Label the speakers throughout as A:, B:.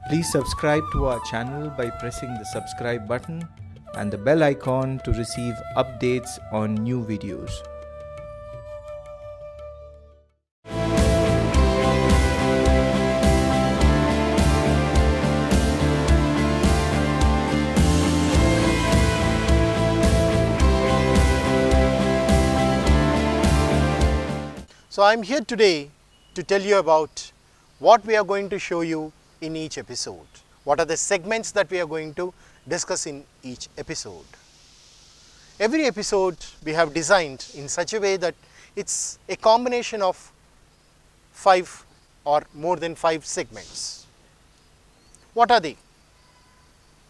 A: Please subscribe to our channel by pressing the subscribe button and the bell icon to receive updates on new videos.
B: So I am here today to tell you about what we are going to show you in each episode. What are the segments that we are going to discuss in each episode. Every episode we have designed in such a way that it's a combination of 5 or more than 5 segments. What are they?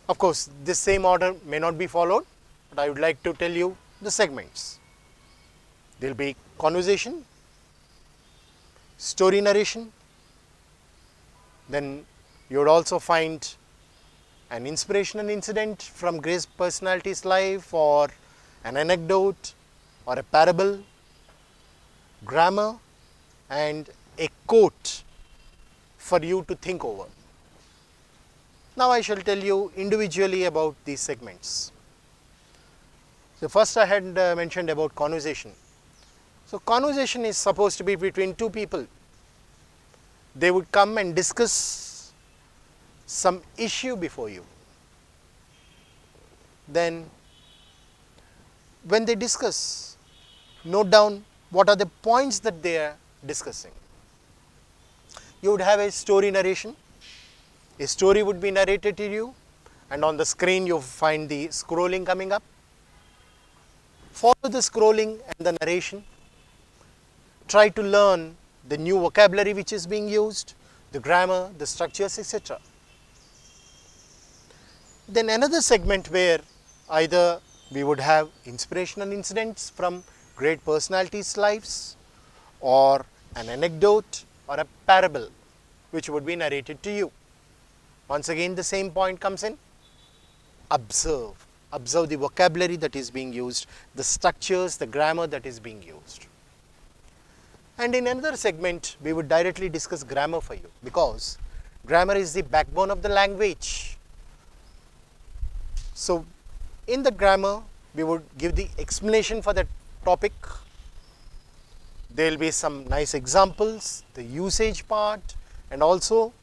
B: Of course, this same order may not be followed, but I would like to tell you the segments. There will be conversation, story narration, then you would also find an inspirational incident from Grace's personality's life, or an anecdote or a parable, grammar, and a quote for you to think over. Now I shall tell you individually about these segments. So first I had mentioned about conversation. So conversation is supposed to be between two people. They would come and discuss some issue before you. Then when they discuss, note down what are the points that they are discussing. You would have a story narration. A story would be narrated to you, and on the screen you find the scrolling coming up. Follow the scrolling and the narration. Try to learn the new vocabulary which is being used, the grammar, the structures, etc. Then another segment where either we would have inspirational incidents from great personalities' lives, or an anecdote or a parable which would be narrated to you. Once again the same point comes in. Observe. Observe the vocabulary that is being used, the structures, the grammar that is being used. And in another segment, we would directly discuss grammar for you, because grammar is the backbone of the language. So in the grammar, we would give the explanation for that topic. There will be some nice examples, the usage part, and also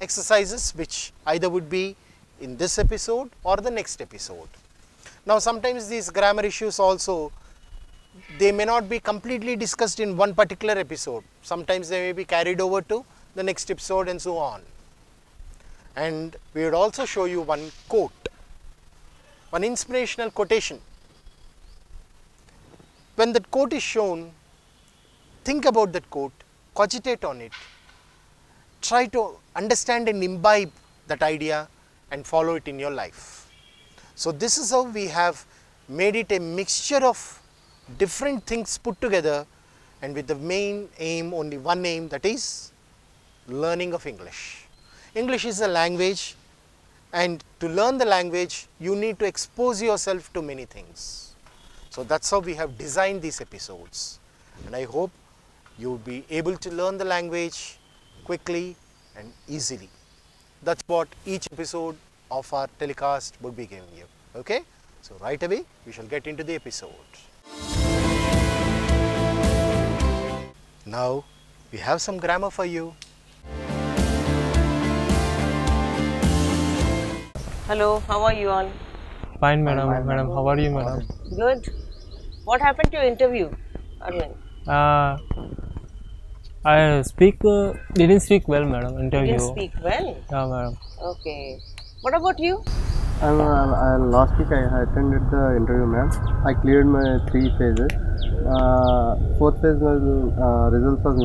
B: exercises which either would be in this episode or the next episode. Now sometimes these grammar issues also, they may not be completely discussed in one particular episode. Sometimes they may be carried over to the next episode and so on. And we would also show you one quote, one inspirational quotation. When that quote is shown, think about that quote, cogitate on it, try to understand and imbibe that idea and follow it in your life. So this is how we have made it a mixture of different things put together, and with the main aim, only one aim, that is learning of English. English is a language, and to learn the language you need to expose yourself to many things. So that's how we have designed these episodes, and I hope you will be able to learn the language quickly and easily. That's what each episode of our telecast would be giving you. Okay? So right away we shall get into the episode. Now we have some grammar for you.
C: Hello, how are you all?
D: Fine, madam. Madam, how are you, madam?
C: Good. What happened to your interview, Arvind?
D: I didn't speak well, madam. Interview.
C: You didn't speak well?
D: Yeah, madam.
C: Okay. What about you?
E: Last week I attended the interview, ma'am. I cleared my 3 phases. 4th phase results was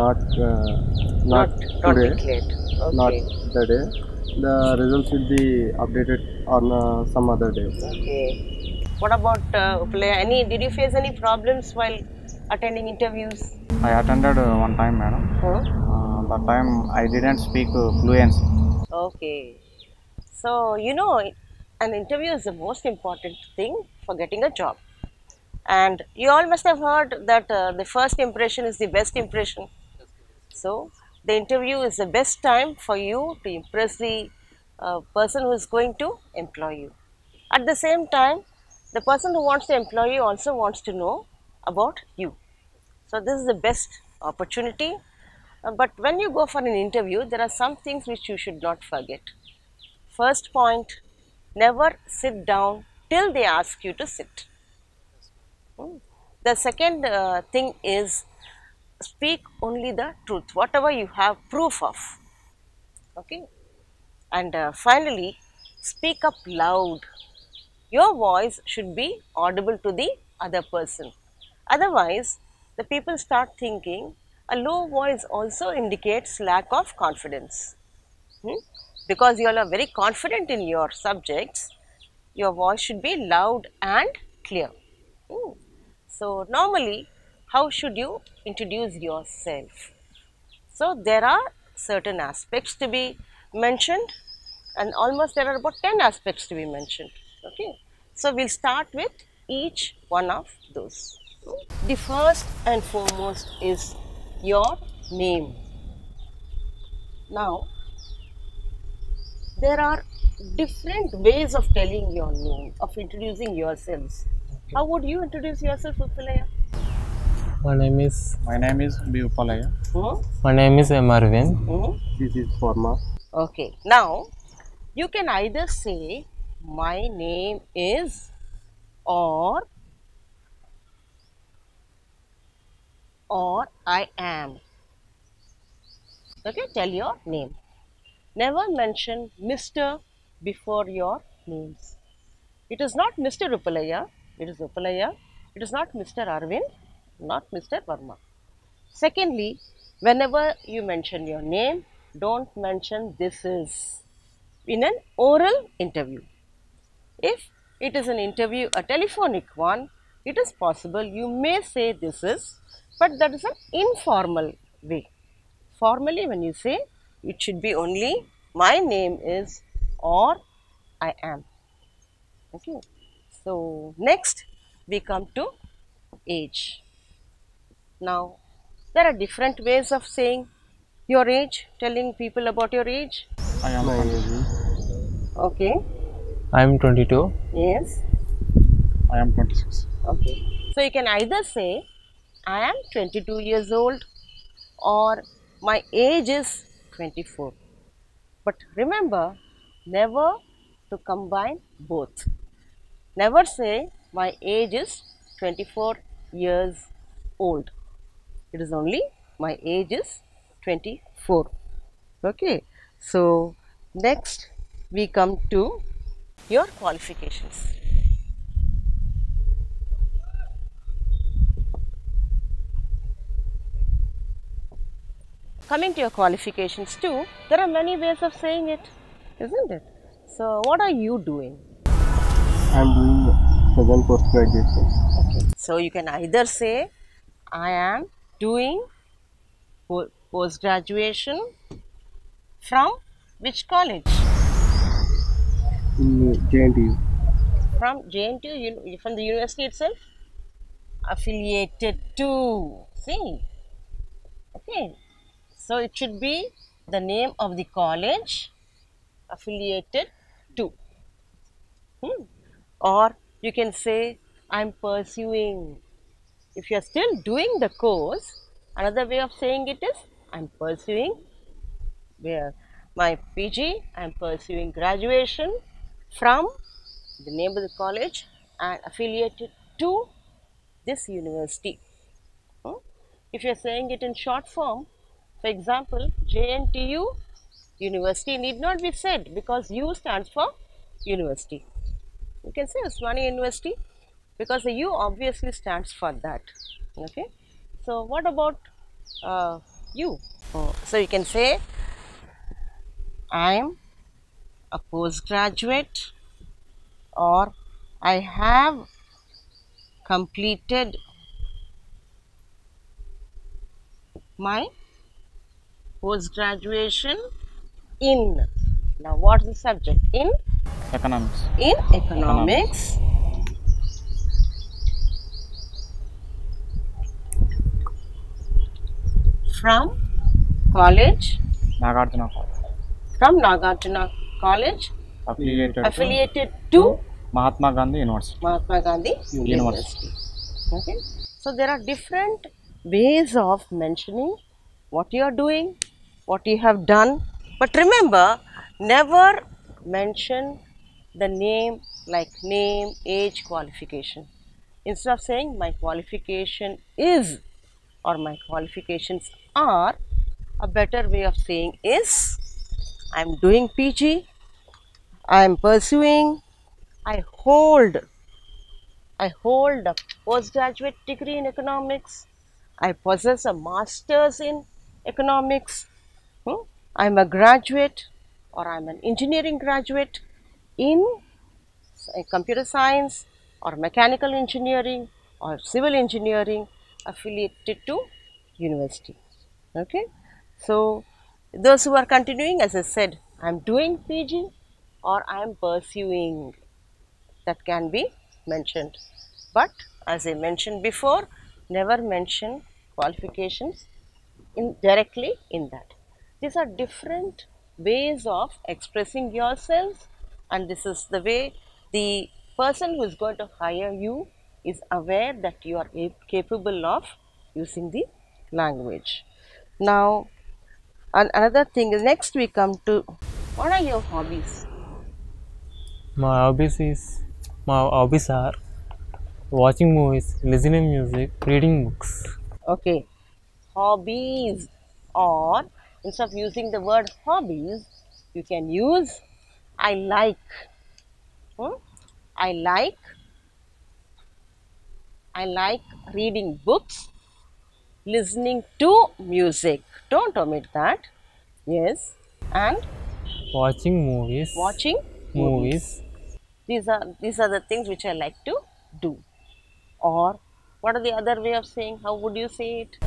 E: not today,
C: declared. Okay.
E: not the day. The results will be updated on some other day.
C: Okay. What about did you face any problems while attending interviews?
F: I attended one time, madam. That time I didn't speak fluency.
C: Okay. So, you know, an interview is the most important thing for getting a job. And you all must have heard that the first impression is the best impression. So, the interview is the best time for you to impress the person who is going to employ you. At the same time, the person who wants to employ you also wants to know about you. So this is the best opportunity. But when you go for an interview, there are some things which you should not forget. First point, never sit down till they ask you to sit. The second thing is, speak only the truth, whatever you have proof of. Okay. And finally, speak up loud. Your voice should be audible to the other person. Otherwise, the people start thinking a low voice also indicates lack of confidence. Because you all are very confident in your subjects, your voice should be loud and clear. So, normally, how should you introduce yourself? So, there are certain aspects to be mentioned, and almost there are about 10 aspects to be mentioned. Okay. So, we will start with each one of those. The first and foremost is your name. Now, there are different ways of telling your name, of introducing yourselves. How would you introduce yourself, Uppalaya?
D: My name is
F: Vivekananda.
D: My name is Marvin.
E: This is Forma.
C: Okay. Now, you can either say, my name is, or I am. Okay, tell your name. Never mention Mr. before your names. It is not Mr. Uppalaya, it is Uppalaya. It is not Mr. Arvind, not Mr. Verma. Secondly, whenever you mention your name, don't mention this is in an oral interview. If it is an interview, a telephonic one, it is possible you may say this is, but that is an informal way. Formally, when you say, it should be only my name is or I am. Okay. So, next we come to age. Now, there are different ways of saying your age, telling people about your age.
F: I am
E: My
F: 20.
E: age.
C: Okay.
D: I am 22.
C: Yes.
F: I am 26.
C: Okay. So, you can either say I am 22 years old or my age is 24. But remember, never to combine both. Never say my age is 24 years old. It is only my age is 24. Okay. So, next we come to your qualifications. Coming to your qualifications too, there are many ways of saying it, isn't it? So, what are you doing?
E: I am doing second post graduation.
C: Okay. So, you can either say, I am doing post graduation from which college?
E: In JNTU.
C: From JNTU, from the university itself? Affiliated to. See? Okay. So, it should be the name of the college affiliated to. Or you can say, I am pursuing. If you are still doing the course, another way of saying it is, I am pursuing my PG, I am pursuing graduation from the name of the college and affiliated to this university. If you are saying it in short form, for example, JNTU University need not be said because U stands for university. You can say Usmania University because the U obviously stands for that. Okay. So, what about you? So, you can say I am a postgraduate or I have completed my post-graduation in. Now, what is the subject? In
F: Economics.
C: In economics. From college.
F: Nagarjuna College.
C: From Nagarjuna college
F: affiliated
C: to
F: Mahatma Gandhi University.
C: Mahatma Gandhi University. Okay. So there are different ways of mentioning what you are doing, what you have done. But remember, never mention the name like name, age, qualification. Instead of saying my qualification is or my qualifications are, a better way of saying is I am doing PG, I am pursuing, I hold I hold a postgraduate degree in economics. I possess a master's in economics. I'm a graduate or I'm an engineering graduate in computer science or mechanical engineering or civil engineering affiliated to university. Okay. So, those who are continuing, as I said, I'm doing PG or I'm pursuing, that can be mentioned. But as I mentioned before, never mention qualifications directly in that. These are different ways of expressing yourselves, and this is the way the person who is going to hire you is aware that you are capable of using the language. Now, another thing is, next we come to, what are your hobbies?
D: My hobbies are watching movies, listening music, reading books.
C: Okay, hobbies, or instead of using the word hobbies, you can use I like. I like reading books, listening to music. Don't omit that. Yes, and
D: Watching movies.
C: watching movies. These are the things which I like to do. Or what are the other way of saying? How would you say it?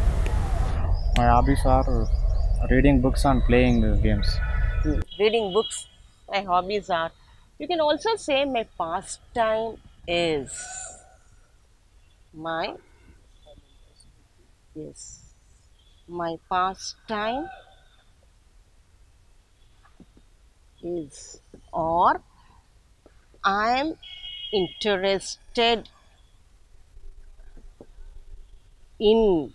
F: My hobbies are reading books and playing games.
C: Reading books. My hobbies are. You can also say my pastime is. My yes. My pastime is, or I am interested in,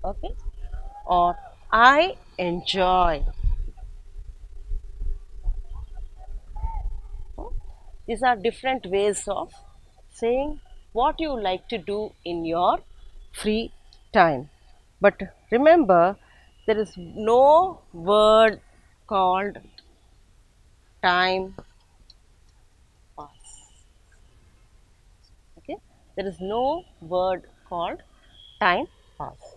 C: okay, or I enjoy. These are different ways of saying what you like to do in your free time. But remember, there is no word called time pass. Okay, there is no word called time pass.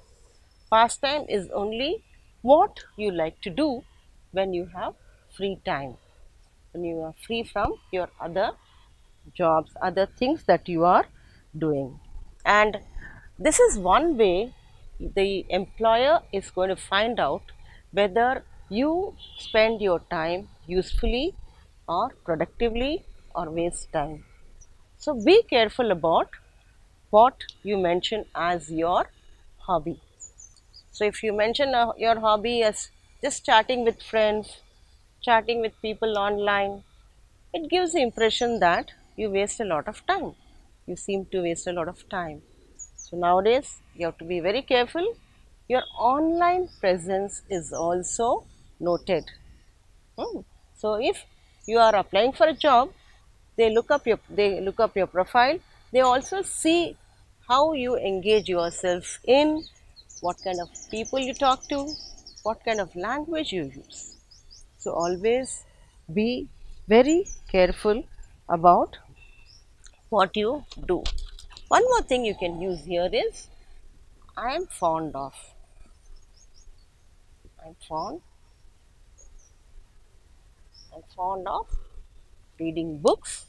C: Pastime is only what you like to do when you have free time, when you are free from your other jobs, other things that you are doing. And this is one way the employer is going to find out whether you spend your time usefully or productively or waste time. So be careful about what you mention as your hobby. So if you mention your hobby as just chatting with friends, chatting with people online, it gives the impression that you waste a lot of time. You seem to waste a lot of time. So nowadays you have to be very careful. Your online presence is also noted. So if you are applying for a job, they look up your profile. They also see how you engage yourself in, what kind of people you talk to, what kind of language you use. So always be very careful about what you do. One more thing you can use here is I am fond of. I'm fond of reading books.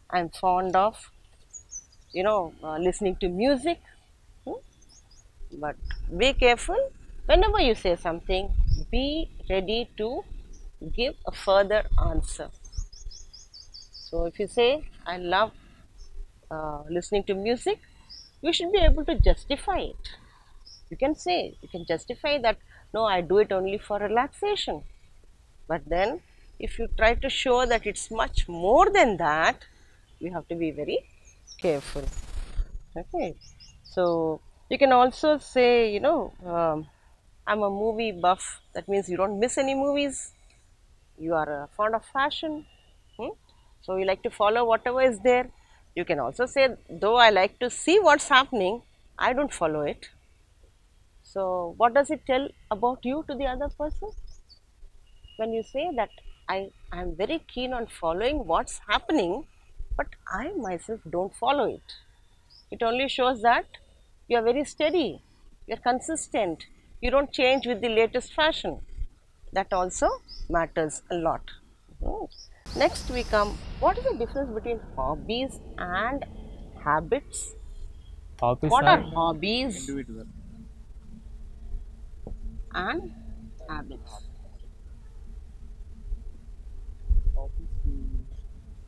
C: I'm fond of listening to music. But be careful, whenever you say something, be ready to give a further answer. So if you say I love listening to music, you should be able to justify it. You can justify that, no, I do it only for relaxation. But then if you try to show that it's much more than that, you have to be very careful. Okay. So you can also say, I'm a movie buff. That means you don't miss any movies. You are fond of fashion. So you like to follow whatever is there. You can also say, though I like to see what's happening, I don't follow it. So what does it tell about you to the other person? When you say that I am very keen on following what's happening, but I myself don't follow it. It only shows that you are very steady, you are consistent, you don't change with the latest fashion. That also matters a lot. Next we come, what is the difference between hobbies and habits?
D: Hobbies
C: What
D: are
C: are hobbies
F: Individual.
C: and habits?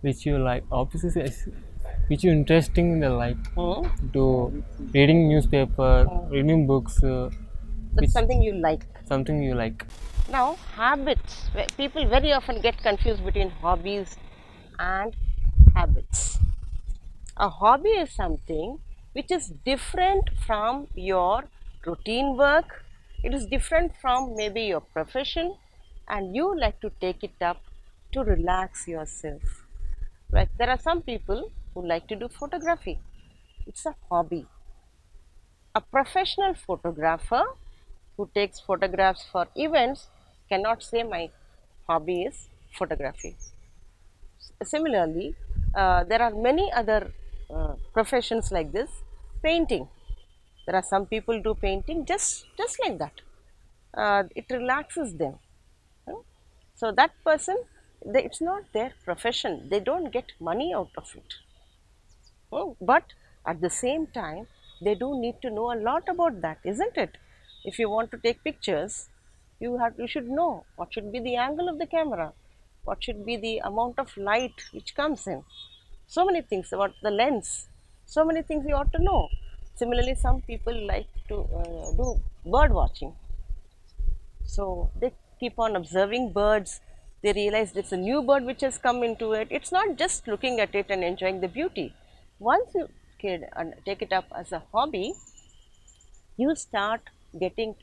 D: which you like. Hobbies is which you interesting in the like
C: Hmm?
D: to reading newspaper, reading books,
C: That's something you like.
D: something you like.
C: Now, habits. People very often get confused between hobbies and habits. A hobby is something which is different from your routine work. It is different from maybe your profession, and you like to take it up to relax yourself. Like there are some people who like to do photography. It's a hobby. A professional photographer who takes photographs for events cannot say my hobby is photography. Similarly, there are many other professions like this. Painting. There are some people do painting just like that. It relaxes them. So that person, it's not their profession. They don't get money out of it. But at the same time, they do need to know a lot about that, isn't it? If you want to take pictures, you should know what should be the angle of the camera, what should be the amount of light which comes in. So many things about the lens, so many things you ought to know. Similarly, some people like to do bird watching. So they keep on observing birds. They realize it's a new bird which has come into it. It's not just looking at it and enjoying the beauty. Once you take it up as a hobby, you start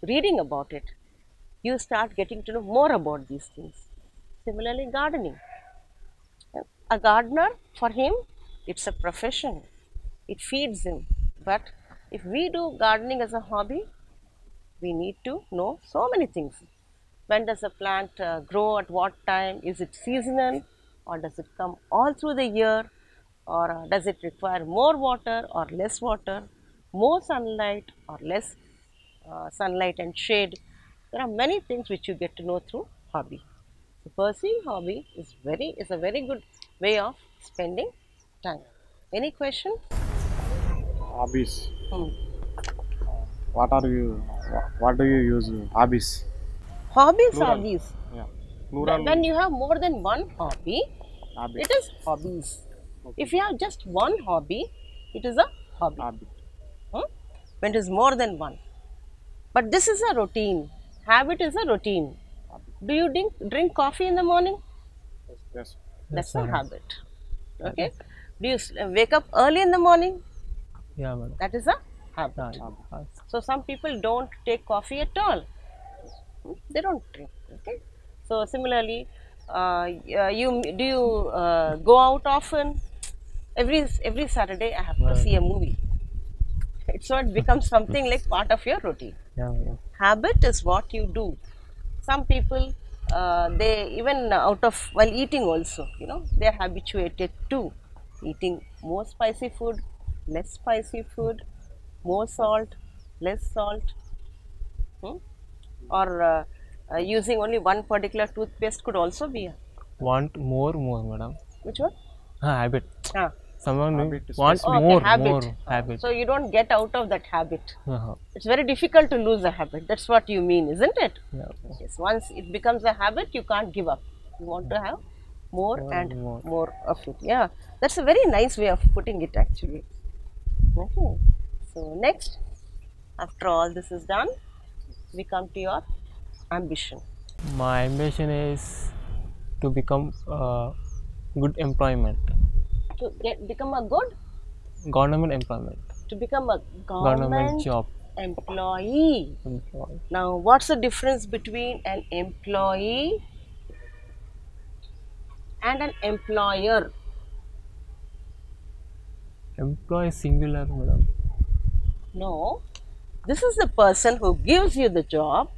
C: reading about it. You start getting to know more about these things. Similarly, gardening. A gardener, for him, it's a profession. It feeds him. But if we do gardening as a hobby, we need to know so many things. When does a plant grow, at what time? Is it seasonal, or does it come all through the year, or does it require more water or less water, more sunlight or less sunlight and shade? There are many things which you get to know through hobby. So pursuing hobby is a very good way of spending time. Any question?
F: Hobbies. What do you use hobbies?
C: Hobbies
F: Plural.
C: are these.
F: Yeah. Plural.
C: When you have more than one hobby,
F: Habit.
C: it is hobbies. If you have just one hobby, it is a hobby.
F: Habit.
C: When it is more than one. But this is a routine. Habit is a routine. Do you drink coffee in the morning?
F: Yes.
C: That's a habit. Okay. Do you wake up early in the morning?
D: Yeah, madam.
C: That is a habit. So some people don't take coffee at all. They don't drink. Okay. So similarly, do you go out often? Every Saturday I have to see a movie. So it becomes something like part of your routine.
D: Yeah, madam.
C: Habit is what you do. Some people, they even while eating also, they are habituated to eating more spicy food, less spicy food, more salt, less salt, or using only one particular toothpaste could also be.
D: Want more, madam.
C: Which one?
D: Habit. Someone
F: Habit
D: wants
C: Okay,
D: more,
C: habit.
D: more habit.
C: So you don't get out of that habit.
D: Uh-huh.
C: It's very difficult to lose a habit. That's what you mean, isn't it?
D: Yeah.
C: Yes. Once it becomes a habit, you can't give up. You want to have more and more of it. Yeah, that's a very nice way of putting it actually. Okay. So next, after all this is done, we come to your ambition.
D: My ambition is to become good employment,
C: To become a good,
D: government employment,
C: to become a
D: government
C: government
D: job.
C: employee.
D: Employee.
C: Now, what's the difference between an employee and an employer?
D: Employee singular, madam.
C: No, this is the person who gives you the job.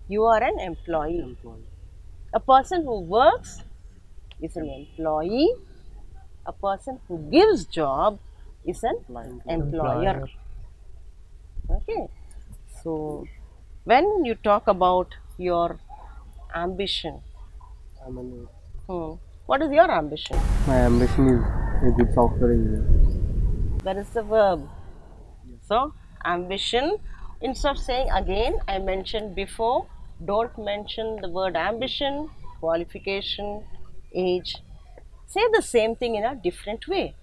C: You are an employee. A person who works is an employee. A person who gives job is an employer. Okay. So, when you talk about your ambition, what is your ambition?
E: My ambition is a good software engineer.
C: That is the verb. So, ambition, instead of saying again, I mentioned before, don't mention the word ambition, qualification, age. Say the same thing in a different way.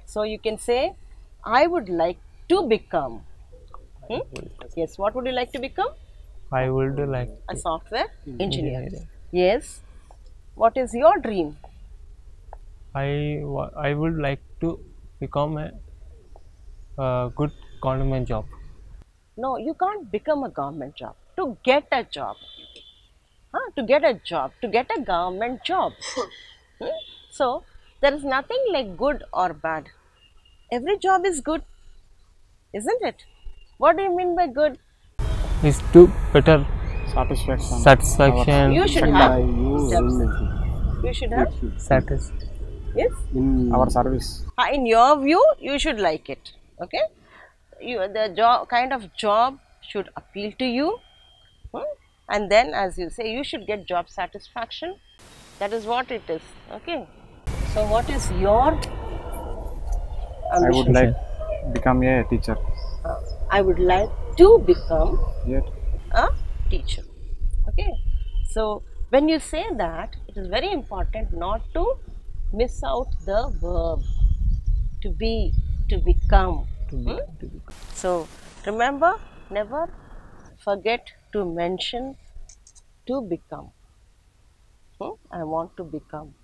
C: So, you can say, I would like to become. Yes, what would you like to become?
D: I would like
C: A software engineer.
D: engineering.
C: Yes. What is your dream?
D: I would like to become a good government job.
C: No, you can't become a government job. To get a job. To get a job, to get a government job. So, there is nothing like good or bad. Every job is good, isn't it? What do you mean by good?
D: Is to better
F: Satisfaction.
D: satisfaction.
C: You should
E: Yeah,
C: have.
E: you
C: You should have.
D: Satis.
C: Yes.
E: in
F: Our service.
C: In your view, you should like it. Okay. The job kind of job should appeal to you. And then, as you say, you should get job satisfaction. That is what it is. Okay. So, what is your
F: I would
C: ambition?
F: like become a teacher.
C: I would like to become
F: Yet
C: a teacher. Okay. So, when you say that, it is very important not to miss out the verb to be, to become. So, remember, never forget to mention to become. I want to become.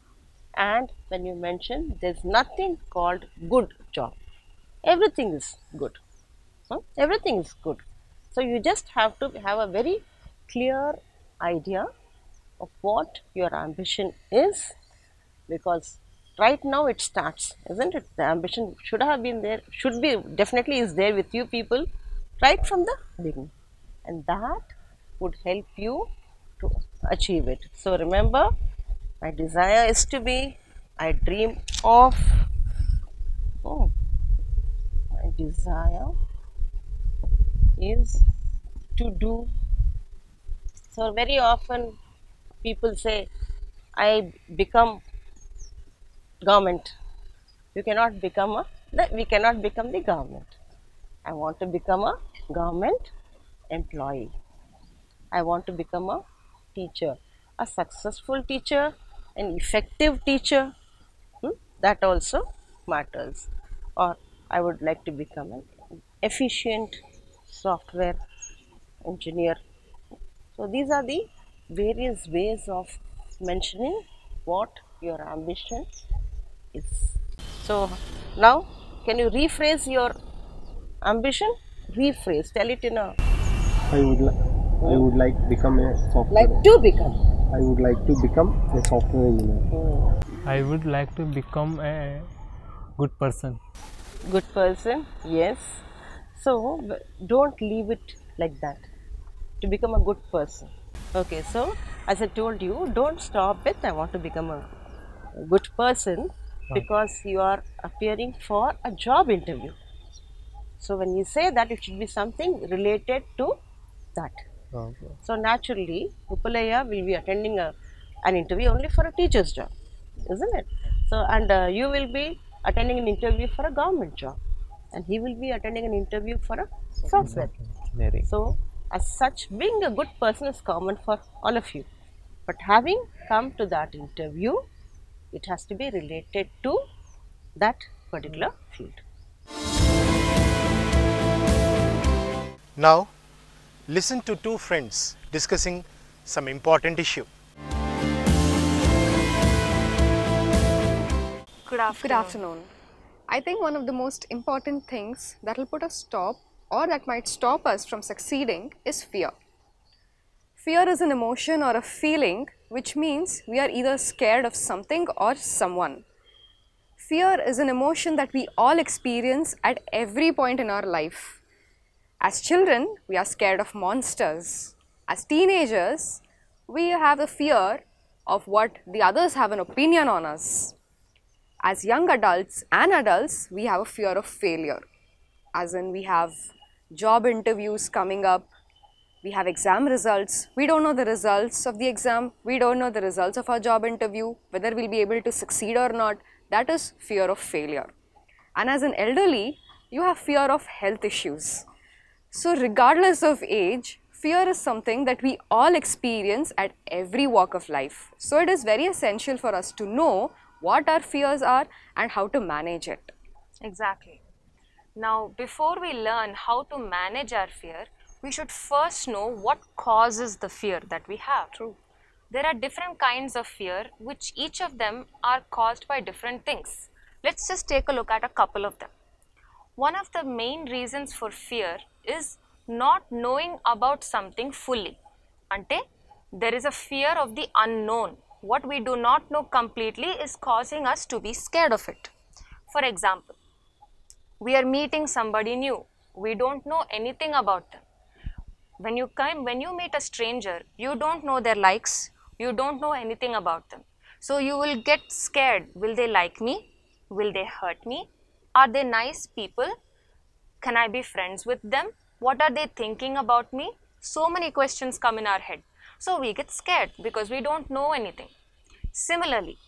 C: And when you mention, there's nothing called good job. Everything is good. Everything is good. So you just have to have a very clear idea of what your ambition is, because right now it starts, isn't it? The ambition should have been there, should be, definitely is there with you people right from the beginning, and that would help you to achieve it. So remember, my desire is to be, I dream of, my desire is to do. So very often people say, I become government. You cannot become we cannot become the government. I want to become a government employee. I want to become a teacher, a successful teacher, an effective teacher. That also matters. Or I would like to become an efficient software engineer. So these are the various ways of mentioning what your ambition is. So now, can you rephrase your ambition? Rephrase. Tell it in a.
E: I would like to become a software.
C: Like to become.
E: I would like to become a software engineer.
D: I would like to become a good person.
C: Good person. Yes. So don't leave it like that. To become a good person. Okay. So as I told you, don't stop with I want to become a good person, because you are appearing for a job interview. So when you say that, it should be something related to that. So naturally, Upalaya will be attending an interview only for a teacher's job, isn't it? So and you will be attending an interview for a government job, and he will be attending an interview for a software.
D: Engineering.
C: So as such, being a good person is common for all of you. But having come to that interview, it has to be related to that particular field.
B: Now, listen to two friends discussing some important issue.
G: Good afternoon. I think one of the most important things that will put a stop or that might stop us from succeeding is fear. Fear is an emotion or a feeling which means we are either scared of something or someone. Fear is an emotion that we all experience at every point in our life. As children, we are scared of monsters. As teenagers, we have a fear of what the others have an opinion on us. As young adults and adults, we have a fear of failure. As in, we have job interviews coming up, we have exam results, we don't know the results of the exam, we don't know the results of our job interview, whether we'll be able to succeed or not. That is fear of failure. And as an elderly, you have fear of health issues. So regardless of age, fear is something that we all experience at every walk of life. So it is very essential for us to know what our fears are and how to manage it.
H: Exactly. Now, before we learn how to manage our fear, we should first know what causes the fear that we have.
G: True.
H: There are different kinds of fear, which each of them are caused by different things. Let's just take a look at a couple of them. One of the main reasons for fear is not knowing about something fully. Ante, there is a fear of the unknown. What we do not know completely is causing us to be scared of it. For example, we are meeting somebody new. We don't know anything about them. When you meet a stranger, you don't know their likes, you don't know anything about them. So you will get scared. Will they like me? Will they hurt me? Are they nice people? Can I be friends with them? What are they thinking about me? So many questions come in our head. So we get scared because we don't know anything. Similarly,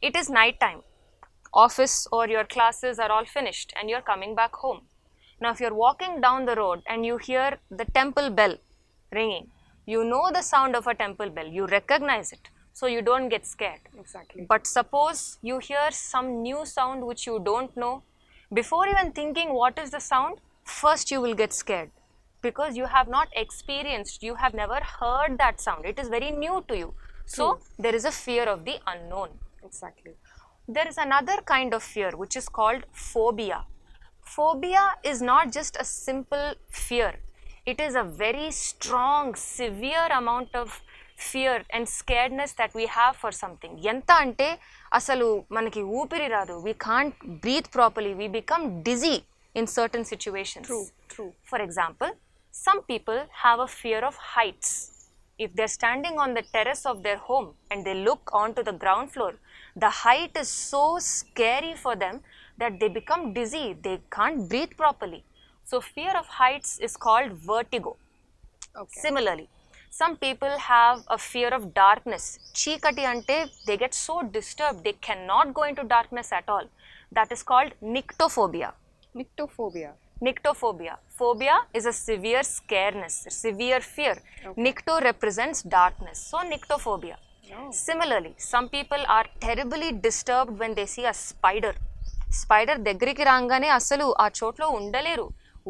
H: it is night time. Office or your classes are all finished and you're coming back home. Now, if you're walking down the road and you hear the temple bell ringing, you know the sound of a temple bell, you recognize it, so you don't get scared.
G: Exactly.
H: But suppose you hear some new sound which you don't know, before even thinking what is the sound, first you will get scared because you have not experienced, you have never heard that sound. It is very new to you. So, there is a fear of the unknown.
G: Exactly.
H: There is another kind of fear which is called phobia. Phobia is not just a simple fear. It is a very strong, severe amount of fear and scaredness that we have for something. Yenta ante asalu manaki upiri radu. We can't breathe properly. We become dizzy in certain situations.
G: True.
H: For example, some people have a fear of heights. If they're standing on the terrace of their home and they look onto the ground floor, the height is so scary for them that they become dizzy, they can't breathe properly. So fear of heights is called vertigo.
G: Okay.
H: Similarly, some people have a fear of darkness. Chikati ante, they get so disturbed, they cannot go into darkness at all. That is called nyctophobia. Nyctophobia. Phobia is a severe scareness, a severe fear. Okay. Nycto represents darkness. So nyctophobia.
G: Oh.
H: Similarly, some people are terribly disturbed when they see a spider. Spider దగ్గరికి రాగానే అసలు ఆ చోట్లో ఉండలేరు.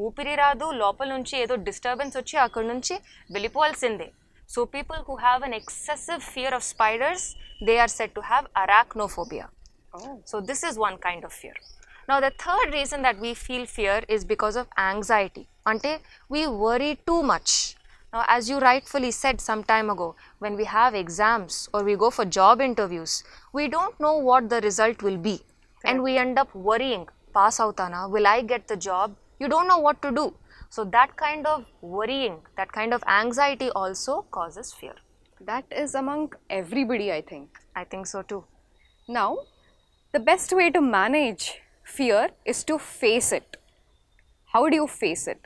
H: ఊపిరి రాదు, లోపల నుంచి ఏదో డిస్టర్బెన్స్ వచ్చి అక్కడ నుంచి వెళ్ళిపోవాల్సిందే. So people who have an excessive fear of spiders, they are said to have arachnophobia.
G: Oh.
H: So this is one kind of fear. Now the third reason that we feel fear is because of anxiety. Ante we worry too much. Now as you rightfully said some time ago, when we have exams or we go for job interviews, we don't know what the result will be. Correct. And we end up worrying, pass outana, will I get the job? You don't know what to do. So that kind of worrying, that kind of anxiety also causes fear.
G: That is among everybody, I think.
H: I think so too.
G: Now, the best way to manage fear is to face it. How do you face it?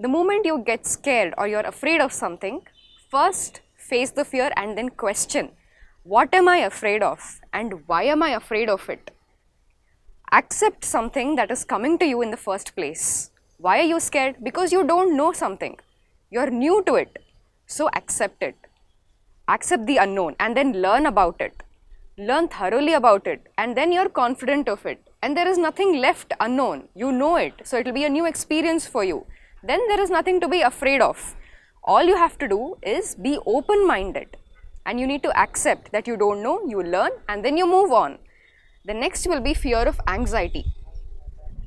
G: The moment you get scared or you're afraid of something, first face the fear and then question, what am I afraid of and why am I afraid of it? Accept something that is coming to you in the first place. Why are you scared? Because you don't know something. You're new to it. So accept it. Accept the unknown and then learn about it. Learn thoroughly about it and then you're confident of it. And there is nothing left unknown. You know it. So it will be a new experience for you. Then there is nothing to be afraid of. All you have to do is be open-minded, and you need to accept that you don't know, you learn, and then you move on. The next will be fear of anxiety,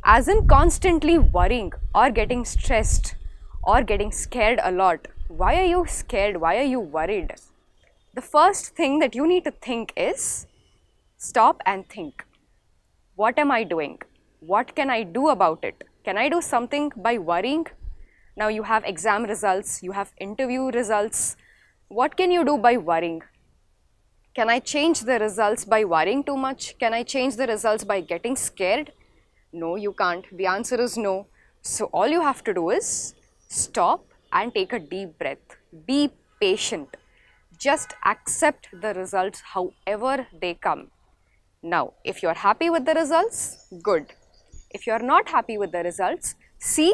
G: as in constantly worrying or getting stressed or getting scared a lot. Why are you scared? Why are you worried? The first thing that you need to think is, stop and think. What am I doing? What can I do about it? Can I do something by worrying? Now you have exam results, you have interview results. What can you do by worrying? Can I change the results by worrying too much? Can I change the results by getting scared? No, you can't. The answer is no. So all you have to do is stop and take a deep breath. Be patient. Just accept the results however they come. Now, if you are happy with the results, good. If you are not happy with the results, see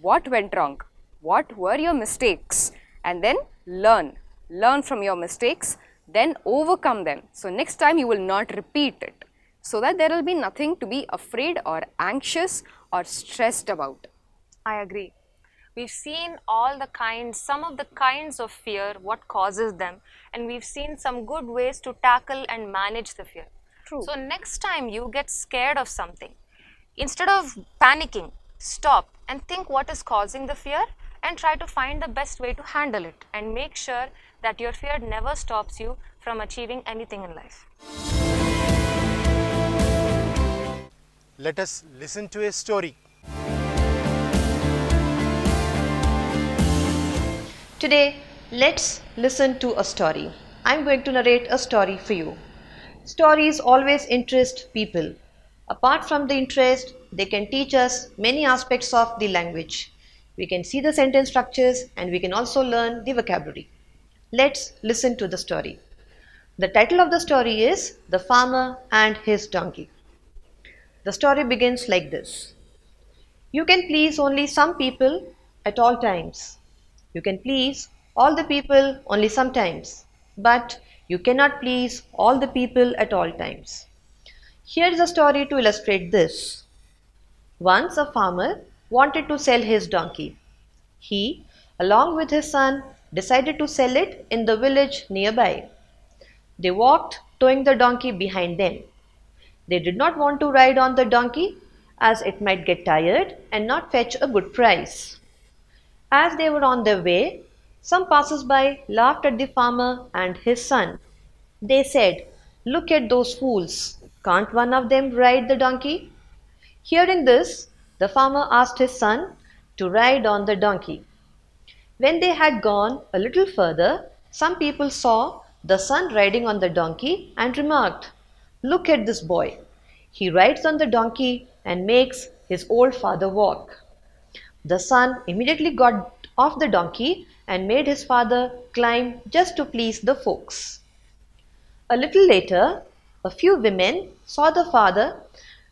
G: what went wrong, what were your mistakes, and then learn. Learn from your mistakes, then overcome them. So next time you will not repeat it, so that there will be nothing to be afraid or anxious or stressed about.
H: I agree. We've seen some of the kinds of fear, what causes them, and we've seen some good ways to tackle and manage the fear.
G: True.
H: So next time you get scared of something, instead of panicking, stop and think what is causing the fear and try to find the best way to handle it, and make sure that your fear never stops you from achieving anything in life.
B: Let us listen to a story.
I: Today, let's listen to a story. I'm going to narrate a story for you. Stories always interest people. Apart from the interest, they can teach us many aspects of the language. We can see the sentence structures and we can also learn the vocabulary. Let's listen to the story. The title of the story is The Farmer and His Donkey. The story begins like this. You can please only some people at all times. You can please all the people only sometimes, but you cannot please all the people at all times. Here is a story to illustrate this. Once a farmer wanted to sell his donkey. He, along with his son, decided to sell it in the village nearby. They walked, towing the donkey behind them. They did not want to ride on the donkey, as it might get tired and not fetch a good price. As they were on their way, some passers-by laughed at the farmer and his son. They said, "Look at those fools. Can't one of them ride the donkey?" Hearing this, the farmer asked his son to ride on the donkey. When they had gone a little further, some people saw the son riding on the donkey and remarked, "Look at this boy. He rides on the donkey and makes his old father walk." The son immediately got off the donkey and made his father climb just to please the folks. A little later, a few women saw the father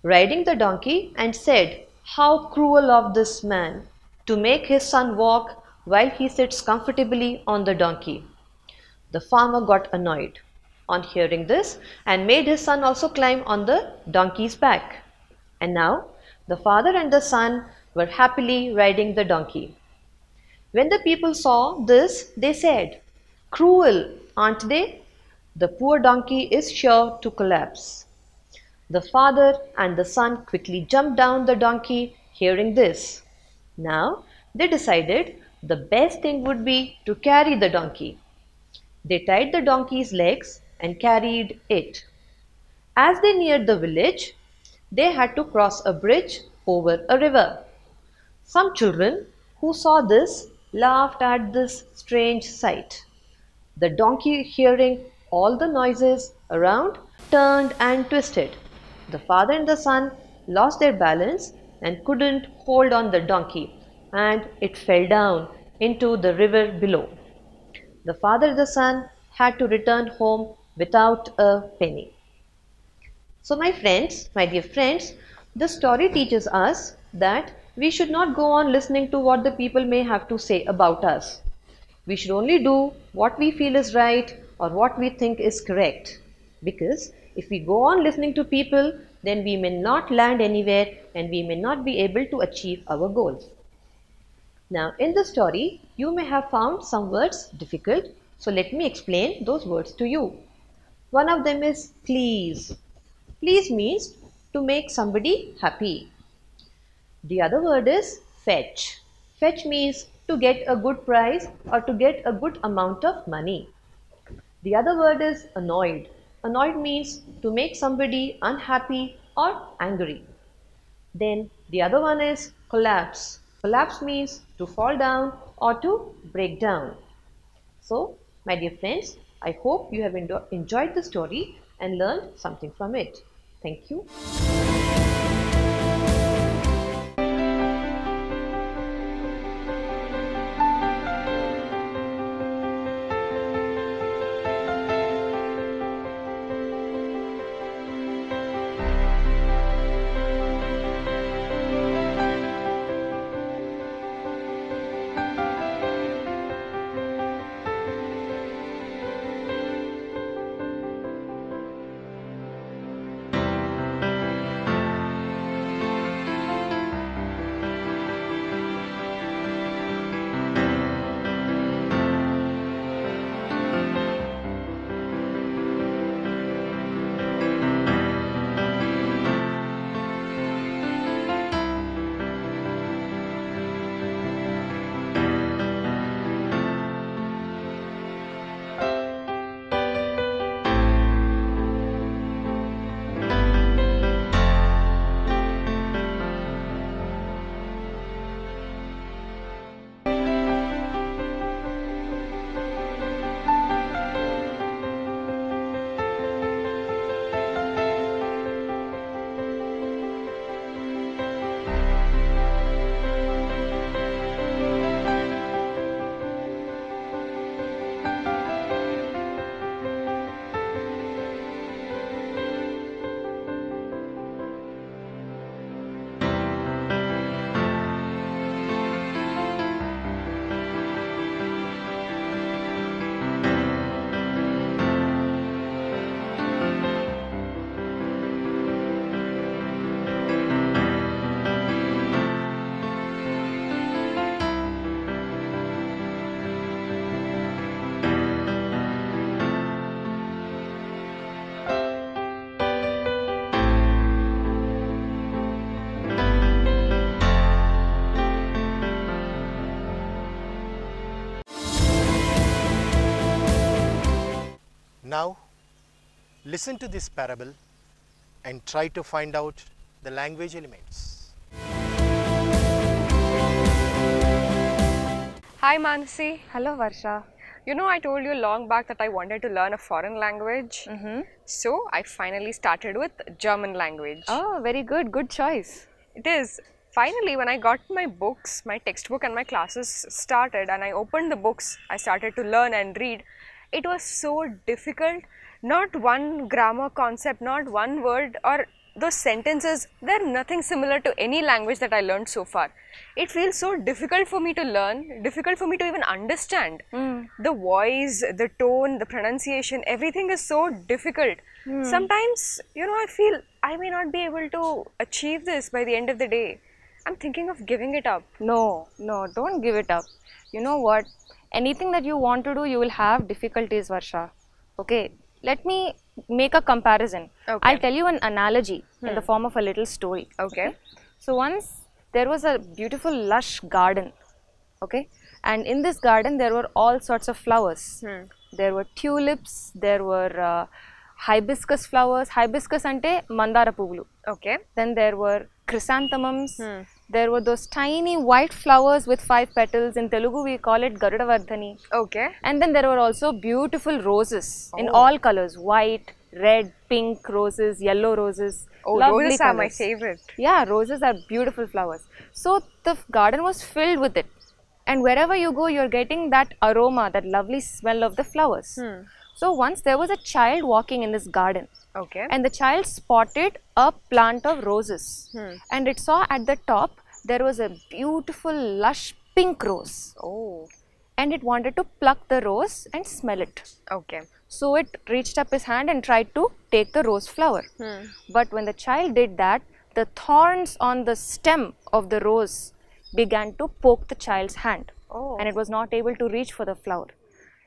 I: riding the donkey and said, "How cruel of this man to make his son walk while he sits comfortably on the donkey." The farmer got annoyed on hearing this and made his son also climb on the donkey's back. And now the father and the son were happily riding the donkey. When the people saw this, they said, "Cruel, aren't they? The poor donkey is sure to collapse." The father and the son quickly jumped down the donkey, hearing this. Now they decided the best thing would be to carry the donkey. They tied the donkey's legs and carried it. As they neared the village, they had to cross a bridge over a river. Some children who saw this laughed at this strange sight. The donkey, hearing all the noises around, turned and twisted. The father and the son lost their balance and couldn't hold on the donkey, and it fell down into the river below. The father and the son had to return home without a penny. So my dear friends, this story teaches us that we should not go on listening to what the people may have to say about us. We should only do what we feel is right or what we think is correct. Because if we go on listening to people, then we may not land anywhere and we may not be able to achieve our goals. Now in the story, you may have found some words difficult, so let me explain those words to you. One of them is please. Please means to make somebody happy. The other word is fetch. Fetch means to get a good price or to get a good amount of money. The other word is annoyed. Annoyed means to make somebody unhappy or angry. Then the other one is collapse. Collapse means to fall down or to break down. So, my dear friends, I hope you have enjoyed the story and learned something from it. Thank you.
B: Now, listen to this parable and try to find out the language elements.
G: Hi Manasi. Hello Varsha. You know, I told you long back that I wanted to learn a foreign language. So I finally started with German language.
J: Oh, very good. Good choice.
G: It is. Finally, when I got my books, my textbook and my classes started and I opened the books, I started to learn and read. It was so difficult. Not one grammar concept, not one word or those sentences, they're nothing similar to any language that I learned so far. It feels so difficult for me to learn, difficult for me to even understand. The voice, the tone, the pronunciation, everything is so difficult. Sometimes, you know, I feel I may not be able to achieve this by the end of the day. I'm thinking of giving it up.
J: No, don't give it up. You know what? Anything that you want to do, you will have difficulties, Varsha. Okay, let me make a comparison. I'll tell you an analogy in the form of a little story.
G: Okay.
J: So once there was a beautiful lush garden. Okay, and in this garden there were all sorts of flowers. There were tulips, there were hibiscus flowers. Hibiscus ante mandara puvulu.
G: Okay.
J: Then there were chrysanthemums. There were those tiny white flowers with 5 petals. In Telugu we call it Garudavardhani.
G: Okay.
J: And then there were also beautiful roses in all colors, white, red, pink roses, yellow roses.
G: Oh,
J: lovely
G: roses
J: colors.
G: are my favorite.
J: Yeah, roses are beautiful flowers. So the garden was filled with it. And wherever you go, you're getting that aroma, that lovely smell of the flowers. So once there was a child walking in this garden.
G: Okay.
J: And the child spotted a plant of roses. And it saw at the top there was a beautiful lush pink rose.
G: Oh.
J: And it wanted to pluck the rose and smell it.
G: Okay.
J: So it reached up his hand and tried to take the rose flower. But when the child did that, the thorns on the stem of the rose began to poke the child's hand,
G: Oh.
J: and it was not able to reach for the flower.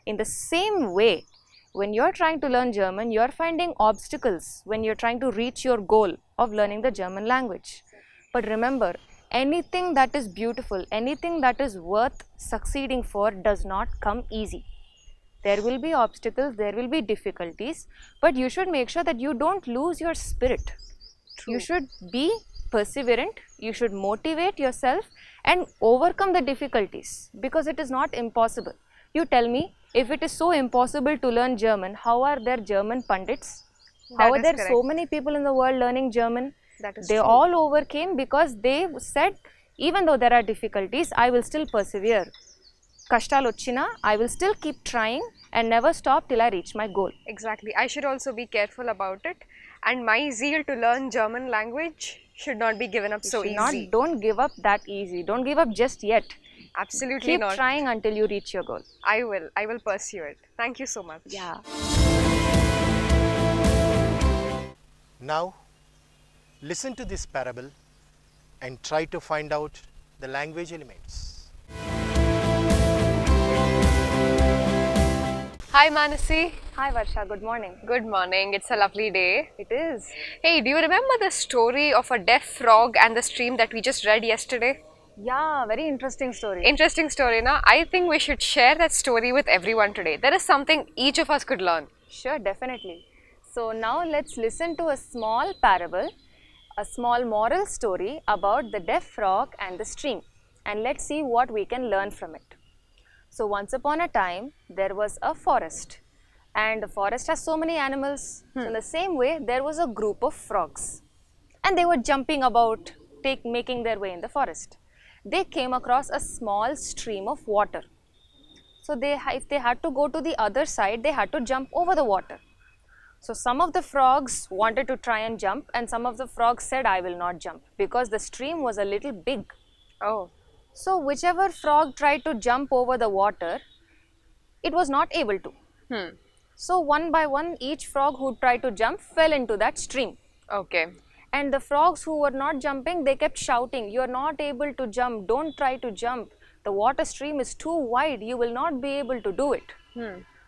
J: In the same way, when you're trying to learn German, you're finding obstacles when you're trying to reach your goal of learning the German language. But remember, anything that is beautiful, anything that is worth succeeding for does not come easy. There will be obstacles, there will be difficulties, but you should make sure that you don't lose your spirit. You should be perseverant, you should motivate yourself and overcome the difficulties, because it is not impossible. You tell me, if it is so impossible to learn German, how are there German pundits? How are there so many people in the world learning German? They all overcame because they said, even though there are difficulties, I will still persevere. Kashtalu ochina, I will still keep trying and never stop till I reach my goal.
G: Exactly. I should also be careful about it, and my zeal to learn German language should not be given up so easy.
J: Don't give up that easy. Don't give up just yet.
G: Absolutely
J: Keep
G: not.
J: Keep trying until you reach your goal.
G: I will pursue it. Thank you so much.
J: Yeah.
B: Now, listen to this parable and try to find out the language elements.
G: Hi Manasi.
J: Hi Varsha, good morning.
G: Good morning. It's a lovely day.
J: It is.
G: Hey, do you remember the story of a deaf frog and the stream that we just read yesterday?
J: Yeah, very interesting story.
G: Interesting story, na? I think we should share that story with everyone today. There is something each of us could learn.
J: Sure, definitely. So now let's listen to a small parable, a small moral story about the deaf frog and the stream, and let's see what we can learn from it. So once upon a time, there was a forest, and the forest has so many animals. So in the same way, there was a group of frogs, and they were jumping about, making their way in the forest. They came across a small stream of water. So if they had to go to the other side, they had to jump over the water. So some of the frogs wanted to try and jump, and some of the frogs said, I will not jump, because the stream was a little big.
G: Oh.
J: So whichever frog tried to jump over the water, it was not able to. So one by one, each frog who tried to jump fell into that stream.
G: Okay.
J: And the frogs who were not jumping, they kept shouting, you are not able to jump, don't try to jump. The water stream is too wide, you will not be able to do it.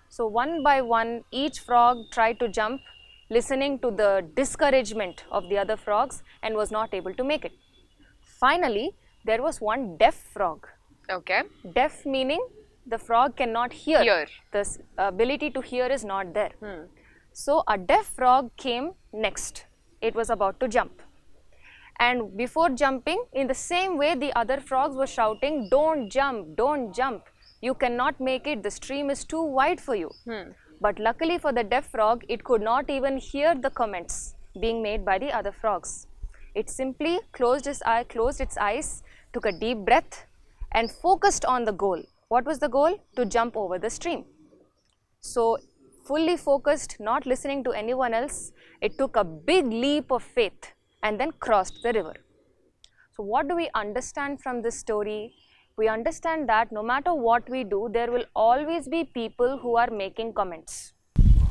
J: So one by one, each frog tried to jump, listening to the discouragement of the other frogs, and was not able to make it. Finally, there was one deaf frog.
G: Okay.
J: Deaf meaning the frog cannot hear. The ability to hear is not there. So a deaf frog came next. It was about to jump. And before jumping, in the same way, the other frogs were shouting, don't jump, don't jump. You cannot make it, the stream is too wide for you. But luckily for the deaf frog, it could not even hear the comments being made by the other frogs. It simply closed its eyes, took a deep breath and focused on the goal. What was the goal? To jump over the stream. So fully focused, not listening to anyone else, it took a big leap of faith and then crossed the river. So what do we understand from this story? We understand that no matter what we do, there will always be people who are making comments.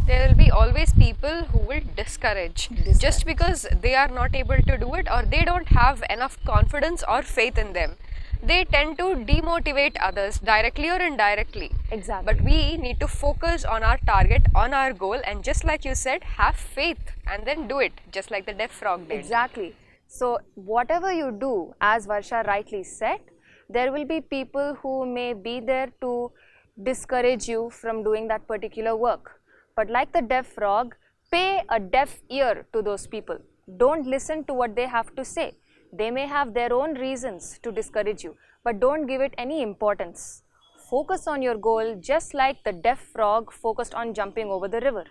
G: There will be always people who will discourage just because they are not able to do it, or they don't have enough confidence or faith in them. They tend to demotivate others directly or indirectly.
J: Exactly.
G: But we need to focus on our target, on our goal, and just like you said, have faith and then do it, just like the deaf frog did.
J: Exactly. So whatever you do, as Varsha rightly said, there will be people who may be there to discourage you from doing that particular work. But like the deaf frog, pay a deaf ear to those people. Don't listen to what they have to say. They may have their own reasons to discourage you, but don't give it any importance. Focus on your goal, just like the deaf frog focused on jumping over the river.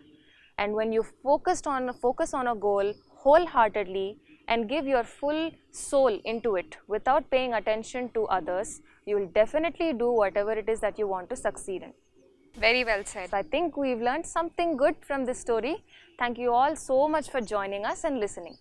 J: And when you focus on a goal wholeheartedly and give your full soul into it without paying attention to others, you will definitely do whatever it is that you want to succeed in.
G: Very well said.
J: So I think we've learned something good from this story. Thank you all so much for joining us and listening.